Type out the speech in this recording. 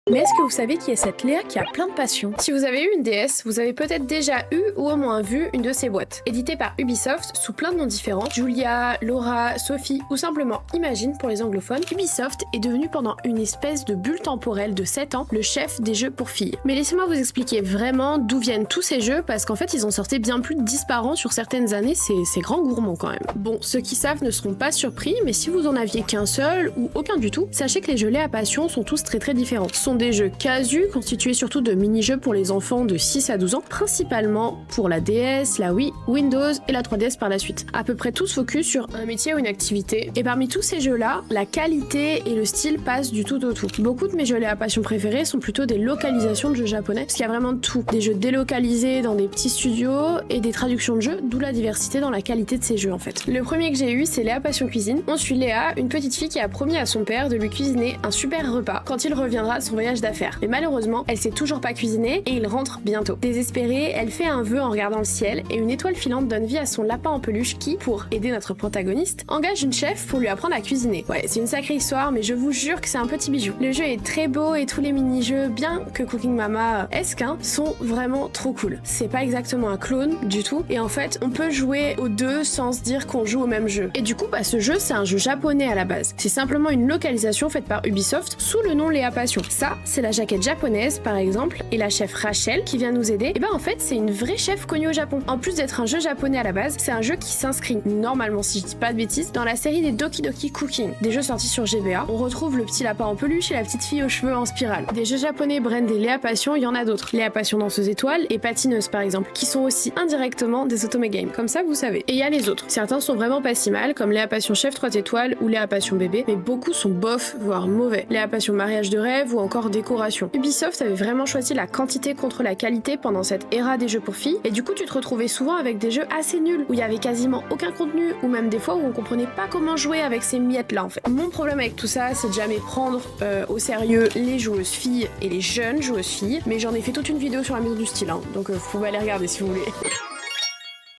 Mais est-ce que vous savez qui est cette Léa qui a plein de passions? Si vous avez eu une DS, vous avez peut-être déjà eu ou au moins vu une de ces boîtes. Éditée par Ubisoft sous plein de noms différents, Julia, Laura, Sophie ou simplement Imagine pour les anglophones, Ubisoft est devenu pendant une espèce de bulle temporelle de 7 ans le chef des jeux pour filles. Mais laissez-moi vous expliquer vraiment d'où viennent tous ces jeux parce qu'en fait ils en sortaient bien plus de 10 par an sur certaines années, c'est grand gourmand quand même. Bon, ceux qui savent ne seront pas surpris, mais si vous en aviez qu'un seul ou aucun du tout, sachez que les jeux Léa Passion sont tous très différents. Ce sont des jeux casus constitués surtout de mini-jeux pour les enfants de 6 à 12 ans, principalement pour la DS, la Wii, Windows et la 3DS par la suite. À peu près tous focus sur un métier ou une activité, et parmi tous ces jeux-là, la qualité et le style passent du tout au tout. Beaucoup de mes jeux Léa Passion préférés sont plutôt des localisations de jeux japonais, parce qu'il y a vraiment de tout. Des jeux délocalisés dans des petits studios et des traductions de jeux, d'où la diversité dans la qualité de ces jeux en fait. Le premier que j'ai eu, c'est Léa Passion Cuisine. On suit Léa, une petite fille qui a promis à son père de lui cuisiner un super repas quand il reviendra de son voyage d'affaires. Mais malheureusement, elle sait toujours pas cuisiner et il rentre bientôt. Désespérée, elle fait un vœu en regardant le ciel et une étoile filante donne vie à son lapin en peluche qui, pour aider notre protagoniste, engage une chef pour lui apprendre à cuisiner. Ouais, c'est une sacrée histoire, mais je vous jure que c'est un petit bijou. Le jeu est très beau et tous les mini-jeux, bien que Cooking Mama-esque, sont vraiment trop cool. C'est pas exactement un clone du tout, et en fait, on peut jouer aux deux sans se dire qu'on joue au même jeu. Et du coup, ce jeu, c'est un jeu japonais à la base. C'est simplement une localisation faite par Ubisoft sous le nom Léa Passion. Ça, c'est la jaquette japonaise par exemple, et la chef Rachel qui vient nous aider, et en fait c'est une vraie chef connue au Japon. En plus d'être un jeu japonais à la base, c'est un jeu qui s'inscrit normalement, si je dis pas de bêtises, dans la série des Doki Doki Cooking, des jeux sortis sur GBA. On retrouve le petit lapin en peluche et la petite fille aux cheveux en spirale. Des jeux japonais brandés Léa Passion, il y en a d'autres. Léa Passion danseuse étoile et patineuse par exemple, qui sont aussi indirectement des Otome Games, comme ça vous savez. Et il y a les autres. Certains sont vraiment pas si mal, comme Léa Passion chef 3 étoiles ou Léa Passion bébé, mais beaucoup sont bof, voire mauvais. Léa Passion mariage de rêve ou encore décoration. Ubisoft avait vraiment choisi la quantité contre la qualité pendant cette ère des jeux pour filles, et du coup tu te retrouvais souvent avec des jeux assez nuls, où il y avait quasiment aucun contenu, ou même des fois où on comprenait pas comment jouer avec ces miettes là en fait. Mon problème avec tout ça, c'est de jamais prendre au sérieux les joueuses filles et les jeunes joueuses filles, mais j'en ai fait toute une vidéo sur la maison du style, hein, donc vous pouvez aller regarder si vous voulez.